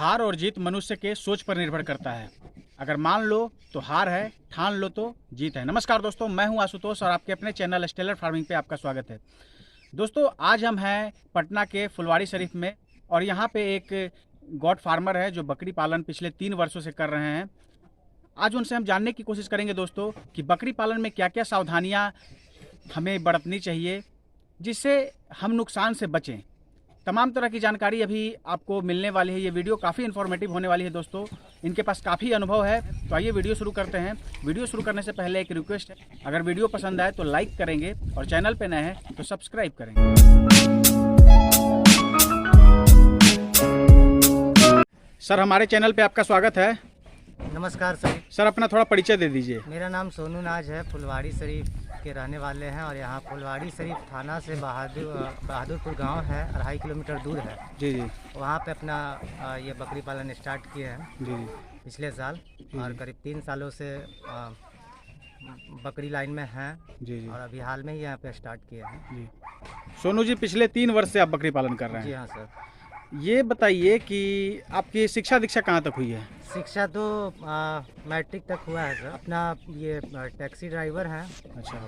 हार और जीत मनुष्य के सोच पर निर्भर करता है। अगर मान लो तो हार है, ठान लो तो जीत है। नमस्कार दोस्तों, मैं हूं आशुतोष और आपके अपने चैनल स्टेलर फार्मिंग पे आपका स्वागत है। दोस्तों, आज हम हैं पटना के फुलवाड़ी शरीफ में और यहाँ पे एक गॉड फार्मर है जो बकरी पालन पिछले 3 वर्षों से कर रहे हैं। आज उनसे हम जानने की कोशिश करेंगे दोस्तों कि बकरी पालन में क्या क्या सावधानियाँ हमें बरतनी चाहिए जिससे हम नुकसान से बचें। तमाम तरह की जानकारी अभी आपको मिलने वाली है। ये वीडियो काफ़ी इन्फॉर्मेटिव होने वाली है दोस्तों। इनके पास काफ़ी अनुभव है, तो आइए वीडियो शुरू करते हैं। वीडियो शुरू करने से पहले एक रिक्वेस्ट है, अगर वीडियो पसंद आए तो लाइक करेंगे और चैनल पे नए हैं तो सब्सक्राइब करेंगे। सर, हमारे चैनल पे आपका स्वागत है। नमस्कार सर। सर, अपना थोड़ा परिचय दे दीजिए। मेरा नाम सोनू नाज है, फुलवाड़ी शरीफ के रहने वाले हैं और यहाँ फुलवाड़ी शरीफ थाना से बहादुरपुर गांव है, 2.5 किलोमीटर दूर है। जी जी। वहाँ पे अपना ये बकरी पालन स्टार्ट किए हैं जी जी। पिछले साल और करीब 3 सालों से बकरी लाइन में हैं। जी जी। और अभी हाल में ही यहाँ पे स्टार्ट किए हैं। जी। सोनू जी, पिछले 3 वर्ष से आप बकरी पालन कर रहे हैं? जी हाँ सर। ये बताइए कि आपकी शिक्षा दीक्षा कहाँ तक हुई है? शिक्षा तो मैट्रिक तक हुआ है सर। अपना ये टैक्सी ड्राइवर हैं। अच्छा।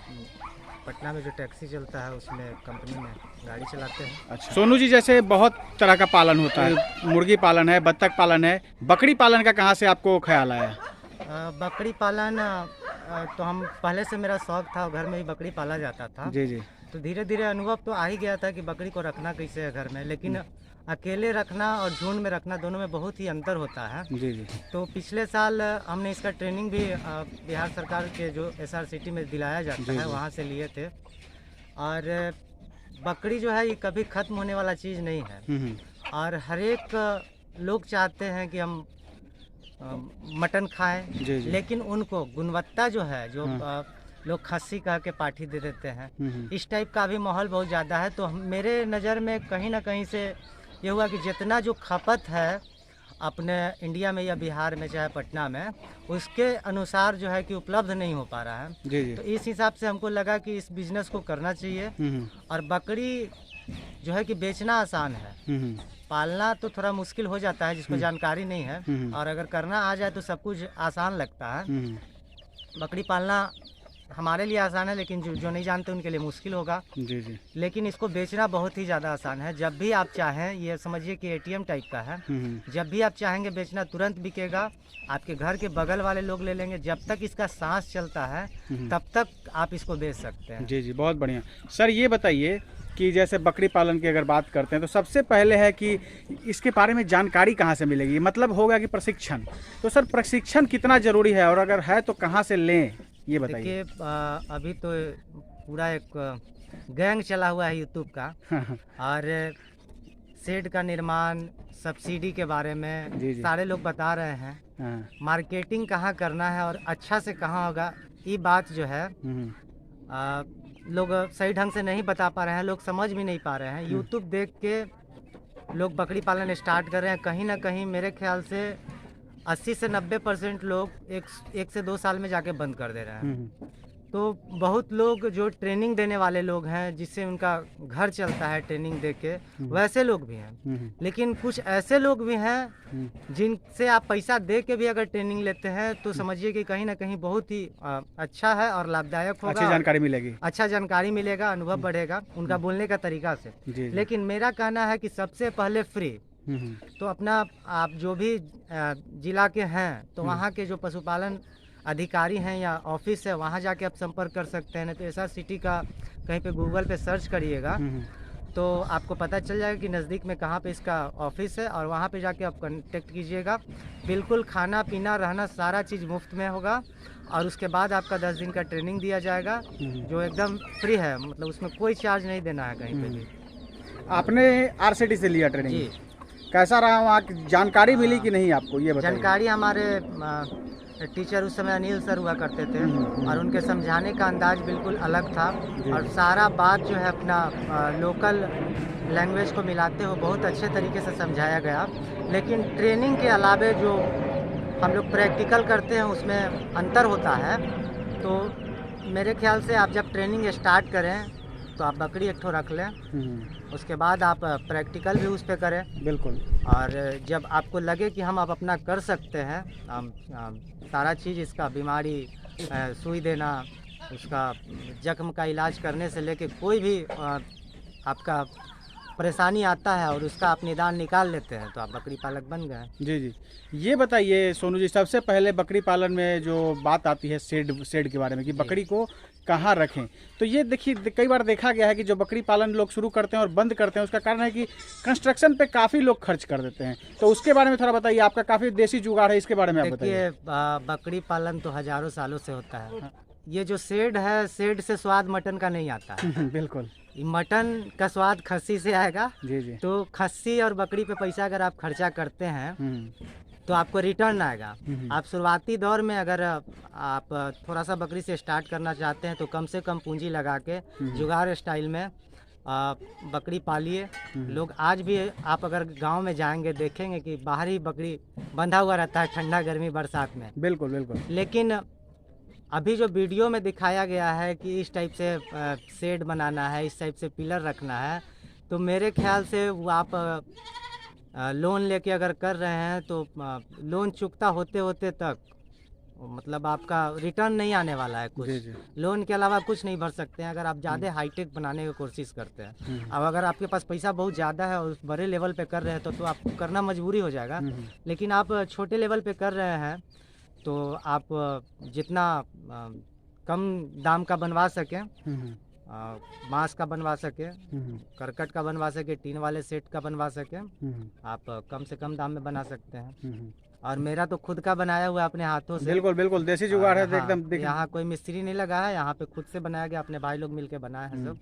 पटना में जो टैक्सी चलता है उसमें कंपनी में गाड़ी चलाते हैं। अच्छा। सोनू जी, जैसे बहुत तरह का पालन होता है, मुर्गी पालन है, बत्तख पालन है, बकरी पालन का कहाँ से आपको ख्याल आया? बकरी पालन तो हम पहले से मेरा शौक था, घर में ही बकरी पाला जाता था। जी जी। तो धीरे धीरे अनुभव तो आ ही गया था कि बकरी को रखना कैसे है घर में, लेकिन अकेले रखना और झुंड में रखना दोनों में बहुत ही अंतर होता है। जी जी। तो पिछले साल हमने इसका ट्रेनिंग भी बिहार सरकार के जो SRCT में दिलाया जाता है वहाँ से लिए थे। और बकरी जो है ये कभी ख़त्म होने वाला चीज़ नहीं है और हर एक लोग चाहते हैं कि हम मटन खाएं, लेकिन उनको गुणवत्ता जो है जो लोग खस्सी कह के पाठी दे देते हैं, इस टाइप का भी माहौल बहुत ज़्यादा है। तो मेरे नज़र में कहीं ना कहीं से ये हुआ कि जितना जो खपत है अपने इंडिया में या बिहार में चाहे पटना में, उसके अनुसार जो है कि उपलब्ध नहीं हो पा रहा है। जी जी। तो इस हिसाब से हमको लगा कि इस बिज़नेस को करना चाहिए। और बकरी जो है कि बेचना आसान है, पालना तो थोड़ा मुश्किल हो जाता है जिसको जानकारी नहीं है। और अगर करना आ जाए तो सब कुछ आसान लगता है। बकरी पालना हमारे लिए आसान है, लेकिन जो नहीं जानते उनके लिए मुश्किल होगा। जी जी। लेकिन इसको बेचना बहुत ही ज़्यादा आसान है। जब भी आप चाहें, ये समझिए कि ATM टाइप का है। जब भी आप चाहेंगे बेचना तुरंत बिकेगा। आपके घर के बगल वाले लोग ले लेंगे। जब तक इसका सांस चलता है तब तक आप इसको बेच सकते हैं। जी जी, बहुत बढ़िया। सर, ये बताइए कि जैसे बकरी पालन की अगर बात करते हैं तो सबसे पहले है कि इसके बारे में जानकारी कहाँ से मिलेगी? मतलब होगा कि प्रशिक्षण। तो सर, प्रशिक्षण कितना ज़रूरी है और अगर है तो कहाँ से लें, ये बताइए। देखिए, अभी तो पूरा एक गैंग चला हुआ है यूट्यूब का और शेड का निर्माण, सब्सिडी के बारे में जी जी। सारे लोग बता रहे हैं। मार्केटिंग कहाँ करना है और अच्छा से कहाँ होगा, ये बात जो है लोग सही ढंग से नहीं बता पा रहे हैं। लोग समझ भी नहीं पा रहे हैं। यूट्यूब देख के लोग बकरी पालन स्टार्ट कर रहे हैं। कहीं ना कहीं मेरे ख्याल से 80 से 90% लोग एक से 2 साल में जाके बंद कर दे रहे हैं। तो बहुत लोग जो ट्रेनिंग देने वाले लोग हैं, जिससे उनका घर चलता है ट्रेनिंग दे के, वैसे लोग भी हैं। लेकिन कुछ ऐसे लोग भी हैं जिनसे आप पैसा दे के भी अगर ट्रेनिंग लेते हैं तो समझिए कि कहीं ना कहीं बहुत ही अच्छा है और लाभदायक होगा। अच्छी जानकारी मिलेगी। अच्छा जानकारी मिलेगा, अनुभव बढ़ेगा उनका बोलने का तरीका से। लेकिन मेरा कहना है कि सबसे पहले फ्री। तो अपना आप जो भी जिला के हैं तो वहाँ के जो पशुपालन अधिकारी हैं या ऑफिस है, वहाँ जाके आप संपर्क कर सकते हैं। नहीं तो SRCT का कहीं पे गूगल पे सर्च करिएगा तो आपको पता चल जाएगा कि नज़दीक में कहाँ पे इसका ऑफिस है और वहाँ पे जाके आप कांटेक्ट कीजिएगा। बिल्कुल खाना पीना रहना सारा चीज़ मुफ्त में होगा और उसके बाद आपका 10 दिन का ट्रेनिंग दिया जाएगा जो एकदम फ्री है। मतलब उसमें कोई चार्ज नहीं देना है कहीं पे भी। आपने RCT से लिया ट्रेनिंग? जी। कैसा रहा वहाँ की जानकारी मिली कि नहीं आपको, ये बताइए। जानकारी हमारे टीचर उस समय अनिल सर हुआ करते थे और उनके समझाने का अंदाज बिल्कुल अलग था और सारा बात जो है अपना लोकल लैंग्वेज को मिलाते हुए बहुत अच्छे तरीके से समझाया गया। लेकिन ट्रेनिंग के अलावे जो हम लोग प्रैक्टिकल करते हैं उसमें अंतर होता है। तो मेरे ख्याल से आप जब ट्रेनिंग स्टार्ट करें तो आप बकरी एक ठो रख लें, उसके बाद आप प्रैक्टिकल भी उस पर करें। बिल्कुल। और जब आपको लगे कि हम आप अपना कर सकते हैं, सारा चीज़ इसका बीमारी, सुई देना, उसका जख्म का इलाज करने से लेके कोई भी आपका परेशानी आता है और उसका आप निदान निकाल लेते हैं, तो आप बकरी पालक बन गए। जी जी। ये बताइए सोनू जी, सबसे पहले बकरी पालन में जो बात आती है शेड के बारे में, कि बकरी को कहाँ रखें, तो ये देखिए कई बार देखा गया है कि जो बकरी पालन लोग शुरू करते हैं और बंद करते हैं, उसका कारण है कि कंस्ट्रक्शन पे काफ़ी लोग खर्च कर देते हैं। तो उसके बारे में थोड़ा बताइए, आपका काफ़ी देसी जुगाड़ है, इसके बारे में आप बताइए। देखिए, बकरी पालन तो हजारों सालों से होता है। ये जो शेड है, शेड से स्वाद मटन का नहीं आता है। बिल्कुल। मटन का स्वाद खस्सी से आएगा। जी जी। तो खस्सी और बकरी पे पैसा अगर आप खर्चा करते हैं तो आपको रिटर्न आएगा। आप शुरुआती दौर में अगर आप थोड़ा सा बकरी से स्टार्ट करना चाहते हैं तो कम से कम पूंजी लगा के जुगाड़ स्टाइल में बकरी पालिए। लोग आज भी, आप अगर गांव में जाएंगे देखेंगे कि बाहर ही बकरी बंधा हुआ रहता है ठंडा गर्मी बरसात में। बिल्कुल बिल्कुल। लेकिन अभी जो वीडियो में दिखाया गया है कि इस टाइप से शेड बनाना है, इस टाइप से पिलर रखना है, तो मेरे ख्याल से वो आप लोन लेके अगर कर रहे हैं तो लोन चुकता होते होते तक मतलब आपका रिटर्न नहीं आने वाला है कुछ। जी। लोन के अलावा कुछ नहीं भर सकते हैं अगर आप ज़्यादा हाईटेक बनाने की कोशिश करते हैं। अब अगर आपके पास पैसा बहुत ज़्यादा है और उस बड़े लेवल पे कर रहे हैं तो आपको करना मजबूरी हो जाएगा। लेकिन आप छोटे लेवल पे कर रहे हैं तो आप जितना कम दाम का बनवा सकें, बांस का बनवा सके, करकट का बनवा सके, टीन वाले सेट का बनवा सके, आप कम से कम दाम में बना सकते हैं। और मेरा तो खुद का बनाया हुआ अपने हाथों से। बिल्कुल बिल्कुल, देसी जुगाड़ है एकदम। यहाँ कोई मिस्त्री नहीं लगा है, यहाँ पे खुद से बनाया गया, अपने भाई लोग मिलके बनाया है सब।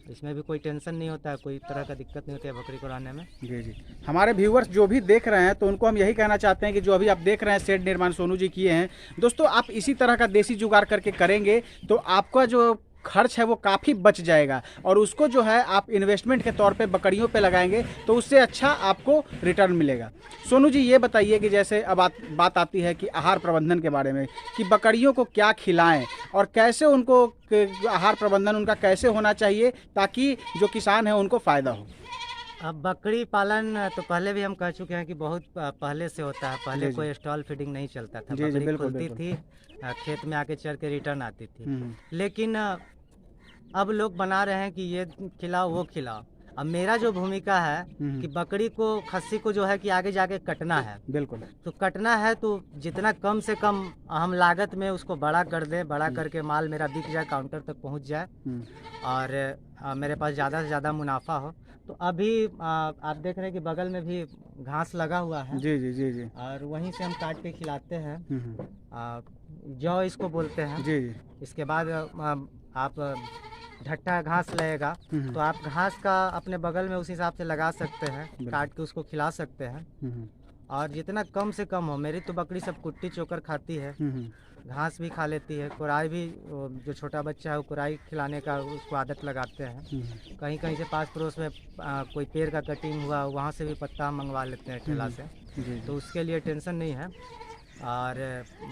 इसमें भी कोई टेंशन नहीं होता है, कोई तरह का दिक्कत नहीं होती है बकरी को लाने में। जी जी। हमारे व्यूवर्स जो भी देख रहे हैं तो उनको हम यही कहना चाहते हैं कि जो अभी आप देख रहे हैं शेड निर्माण सोनू जी किए हैं, दोस्तों आप इसी तरह का देसी जुगाड़ करके करेंगे तो आपका जो खर्च है वो काफ़ी बच जाएगा और उसको जो है आप इन्वेस्टमेंट के तौर पे बकरियों पे लगाएंगे तो उससे अच्छा आपको रिटर्न मिलेगा। सोनू जी ये बताइए कि जैसे अब बात आती है कि आहार प्रबंधन के बारे में, कि बकरियों को क्या खिलाएं और कैसे उनको आहार प्रबंधन उनका कैसे होना चाहिए ताकि जो किसान है उनको फ़ायदा हो। अब बकरी पालन तो पहले भी हम कह चुके हैं कि बहुत पहले से होता है। पहले कोई स्टॉल फीडिंग नहीं चलता था, बकरी खुलती थी, खेत में आके चर के रिटर्न आती थी। लेकिन अब लोग बना रहे हैं कि ये खिलाओ वो खिलाओ। अब मेरा जो भूमिका है कि बकरी को, खस्सी को जो है कि आगे जाके कटना है। बिल्कुल। तो कटना है तो जितना कम से कम हम लागत में उसको बड़ा कर दें, बड़ा करके माल मेरा बिक जाए, काउंटर तक पहुंच जाए और मेरे पास ज़्यादा से ज़्यादा मुनाफा हो। तो अभी आप देख रहे हैं कि बगल में भी घास लगा हुआ है। जी जी जी जी। और वहीं से हम काट के खिलाते हैं। जौ इसको बोलते हैं। जी जी। इसके बाद आप ढट्ठा घास लगेगा तो आप घास का अपने बगल में उस हिसाब से लगा सकते हैं, काट के उसको खिला सकते हैं। और जितना कम से कम हो, मेरी तो बकरी सब कुट्टी चोकर खाती है, घास भी खा लेती है, कुराई भी, जो छोटा बच्चा है वो कुराई खिलाने का उसको आदत लगाते हैं। कहीं कहीं से पास पड़ोस में कोई पेड़ का कटिंग हुआ वहाँ से भी पत्ता मंगवा लेते हैं ठेला से, तो उसके लिए टेंशन नहीं है। और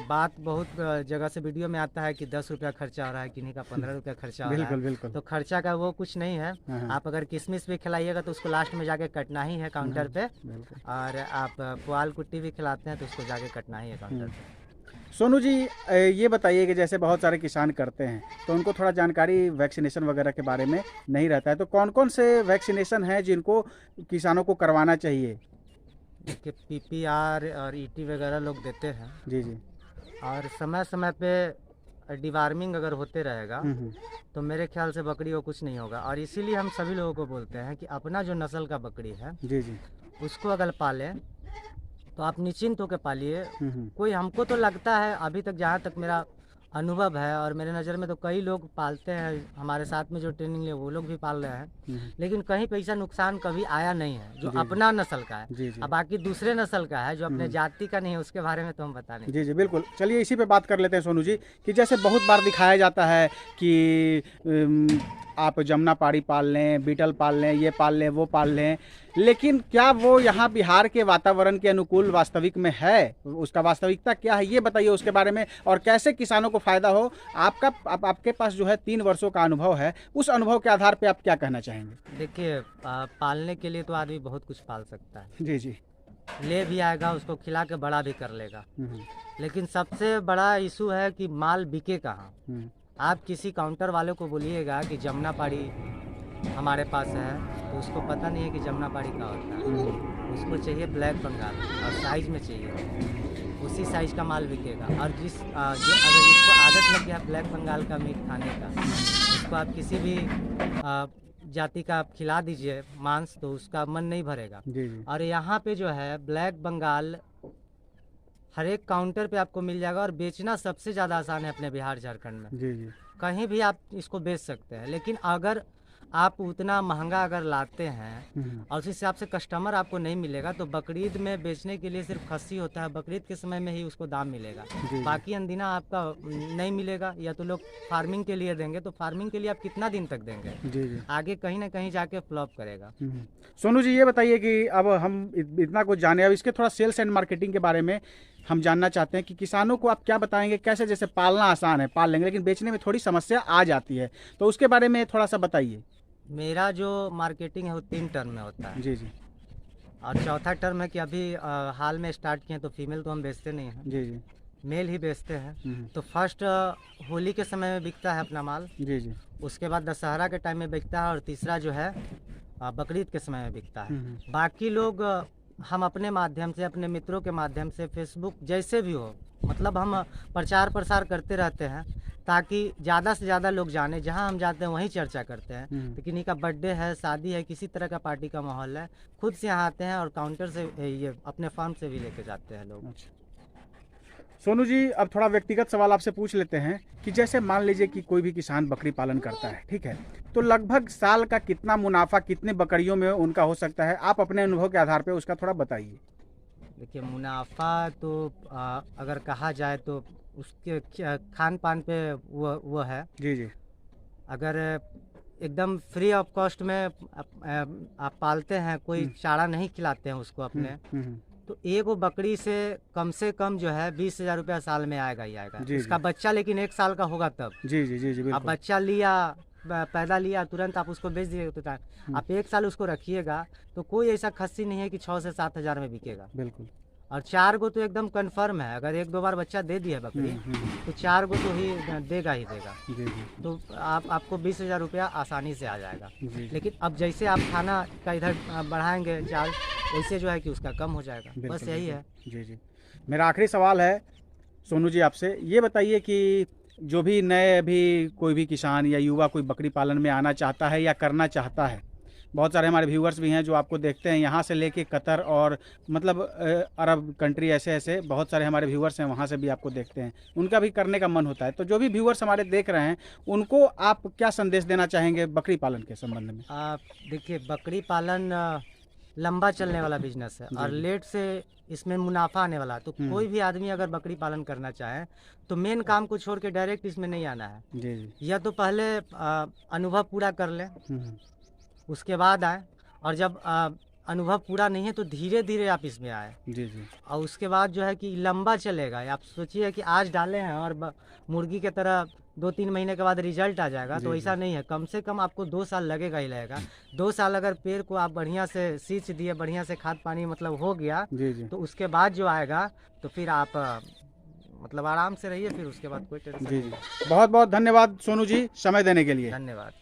बात बहुत जगह से वीडियो में आता है कि 10 रुपया खर्चा हो रहा है, किन्हीं का 15 रुपया खर्चा हो रहा है। बिल्कुल। तो खर्चा का वो कुछ नहीं है। आप अगर किशमिश भी खिलाइएगा तो उसको लास्ट में जाके कटना ही है काउंटर पे, और आप पुआल कुट्टी भी खिलाते हैं तो उसको जाके कटना ही है काउंटर पे। सोनू जी ये बताइए कि जैसे बहुत सारे किसान करते हैं तो उनको थोड़ा जानकारी वैक्सीनेशन वगैरह के बारे में नहीं रहता है, तो कौन कौन से वैक्सीनेशन हैं जिनको किसानों को करवाना चाहिए? कि PPR और ET वगैरह लोग देते हैं। जी जी। और समय समय पे डिवार्मिंग अगर होते रहेगा तो मेरे ख्याल से बकरी को कुछ नहीं होगा। और इसीलिए हम सभी लोगों को बोलते हैं कि अपना जो नस्ल का बकरी है जी जी उसको अगर पालें तो आप निश्चिंत होकर पालिए। कोई, हमको तो लगता है अभी तक जहाँ तक मेरा अनुभव है और मेरे नज़र में तो कई लोग पालते हैं, हमारे साथ में जो ट्रेनिंग ले वो लोग भी पाल रहे हैं, लेकिन कहीं पैसा नुकसान कभी आया नहीं है जो अपना नस्ल का है। अब बाकी दूसरे नस्ल का है जो अपने जाति का नहीं है, उसके बारे में तो हम बता नहीं। जी जी बिल्कुल। चलिए इसी पे बात कर लेते हैं सोनू जी, कि जैसे बहुत बार दिखाया जाता है कि आप जमुना पाड़ी पाल लें, बीटल पाल लें, ये पाल लें, वो पाल लें, लेकिन क्या वो यहाँ बिहार के वातावरण के अनुकूल वास्तविक में है? उसका वास्तविकता क्या है, ये बताइए उसके बारे में, और कैसे किसानों को फ़ायदा हो। आपके पास जो है 3 वर्षों का अनुभव है, उस अनुभव के आधार पे आप क्या कहना चाहेंगे? देखिए, पालने के लिए तो आदमी बहुत कुछ पाल सकता है। जी, जी। ले भी आएगा, उसको खिला के बड़ा भी कर लेगा। हुँ, लेकिन सबसे बड़ा इशू है कि माल बिके कहाँ। हुँ, आप किसी काउंटर वाले को बोलिएगा कि जमुना पाड़ी हमारे पास है, तो उसको पता नहीं है कि जमुना पाड़ी क्या होता है। हुँ, उसको चाहिए ब्लैक बंगाल और साइज में चाहिए, उसी साइज का माल बिकेगा। और अगर जिसको आदत लग गया ब्लैक बंगाल का मीट खाने का, उसको आप किसी भी जाति का आप खिला दीजिए मांस, तो उसका मन नहीं भरेगा। जी, जी। और यहाँ पे जो है ब्लैक बंगाल हर एक काउंटर पे आपको मिल जाएगा, और बेचना सबसे ज़्यादा आसान है अपने बिहार झारखंड में। जी, जी। कहीं भी आप इसको बेच सकते हैं, लेकिन अगर आप उतना महंगा अगर लाते हैं हुँ, और उस हिसाब से कस्टमर आपको नहीं मिलेगा, तो बकरीद में बेचने के लिए सिर्फ खस्सी होता है, बकरीद के समय में ही उसको दाम मिलेगा। जी। बाकी अंदिना आपका नहीं मिलेगा, या तो लोग फार्मिंग के लिए देंगे, तो फार्मिंग के लिए आप कितना दिन तक देंगे? जी, जी। आगे कहीं ना कहीं जाके फ्लॉप करेगा। सोनू जी, ये बताइए कि अब हम इतना कुछ जाने, अब इसके थोड़ा सेल्स एंड मार्केटिंग के बारे में हम जानना चाहते हैं कि किसानों को आप क्या बताएंगे, कैसे? जैसे पालना आसान है, पाल लेंगे, लेकिन बेचने में थोड़ी समस्या आ जाती है, तो उसके बारे में थोड़ा सा बताइए। मेरा जो मार्केटिंग है वो 3 टर्म में होता है, जी, जी। और चौथा टर्म है कि अभी हाल में स्टार्ट किए, तो फीमेल तो हम बेचते नहीं हैं, जी, जी। मेल ही बेचते हैं। हम्म, तो फर्स्ट होली के समय में बिकता है अपना माल, जी, जी। उसके बाद दशहरा के टाइम में बिकता है, और तीसरा जो है बकरीद के समय में बिकता है। हम्म, बाकी लोग हम अपने माध्यम से, अपने मित्रों के माध्यम से, फेसबुक जैसे भी हो, मतलब हम प्रचार प्रसार करते रहते हैं, ताकि ज़्यादा से ज़्यादा लोग जाने। जहाँ हम जाते हैं वहीं चर्चा करते हैं। हम्म। तो किन्हीं का बर्थडे है, शादी है, किसी तरह का पार्टी का माहौल है, खुद से यहाँ आते हैं और काउंटर से ये अपने फार्म से भी लेके जाते हैं लोग। अच्छा सोनू जी, अब थोड़ा व्यक्तिगत सवाल आपसे पूछ लेते हैं कि जैसे मान लीजिए कि कोई भी किसान बकरी पालन करता है, ठीक है, तो लगभग साल का कितना मुनाफा कितने बकरियों में उनका हो सकता है? आप अपने अनुभव के आधार पे उसका थोड़ा बताइए। देखिए, मुनाफा तो अगर कहा जाए तो उसके खान पान पे वो है। जी, जी। अगर एकदम फ्री ऑफ कॉस्ट में आप पालते हैं, कोई चारा नहीं खिलाते हैं उसको अपने, हम्म, तो एक वो बकरी से कम जो है 20,000 रुपया साल में आएगा ही आएगा। जी, उसका जी। बच्चा लेकिन 1 साल का होगा तब। जी, जी, जी, जी, आप बिल्कुल। बच्चा लिया, पैदा लिया, तुरंत आप उसको बेच दिए, तो आप 1 साल उसको रखिएगा, तो कोई ऐसा खस्सी नहीं है कि 6 से 7 हज़ार में बिकेगा। बिल्कुल। और 4 गो तो एकदम कंफर्म है, अगर 1-2 बार बच्चा दे दिया बकरी, तो 4 गो तो ही देगा ही देगा। जी, जी, तो आपको 20,000 रुपया आसानी से आ जाएगा। जी। लेकिन अब जैसे आप खाना का इधर बढ़ाएंगे चार्ज, वैसे जो है कि उसका कम हो जाएगा। बिल्कुल, बस यही है। जी, जी। मेरा आखिरी सवाल है सोनू जी आपसे, ये बताइए कि जो भी नए अभी कोई भी किसान या युवा कोई बकरी पालन में आना चाहता है या करना चाहता है, बहुत सारे हमारे व्यूअर्स भी हैं जो आपको देखते हैं, यहाँ से लेके कतर और मतलब अरब कंट्री, ऐसे बहुत सारे हमारे व्यूअर्स हैं, वहाँ से भी आपको देखते हैं, उनका भी करने का मन होता है। तो जो भी व्यूअर्स हमारे देख रहे हैं, उनको आप क्या संदेश देना चाहेंगे बकरी पालन के संबंध में? देखिए, बकरी पालन लंबा चलने वाला बिजनेस है, और लेट से इसमें मुनाफा आने वाला है। तो कोई भी आदमी अगर बकरी पालन करना चाहे, तो मेन काम को छोड़ के डायरेक्ट इसमें नहीं आना है। जी, जी। या तो पहले अनुभव पूरा कर लें, उसके बाद आए, और जब अनुभव पूरा नहीं है तो धीरे धीरे आप इसमें आए। जी, जी। और उसके बाद जो है कि लंबा चलेगा। आप सोचिए कि आज डाले हैं और मुर्गी की तरह 2-3 महीने के बाद रिजल्ट आ जाएगा, तो ऐसा नहीं है। कम से कम आपको 2 साल लगेगा ही लगेगा। 2 साल अगर पेड़ को आप बढ़िया से सींच दिए, बढ़िया से खाद पानी मतलब हो गया, जी, जी। तो उसके बाद जो आएगा, तो फिर आप मतलब आराम से रहिए, फिर उसके बाद कोई टेंशन जी, नहीं। जी। बहुत बहुत धन्यवाद सोनू जी, समय देने के लिए। धन्यवाद।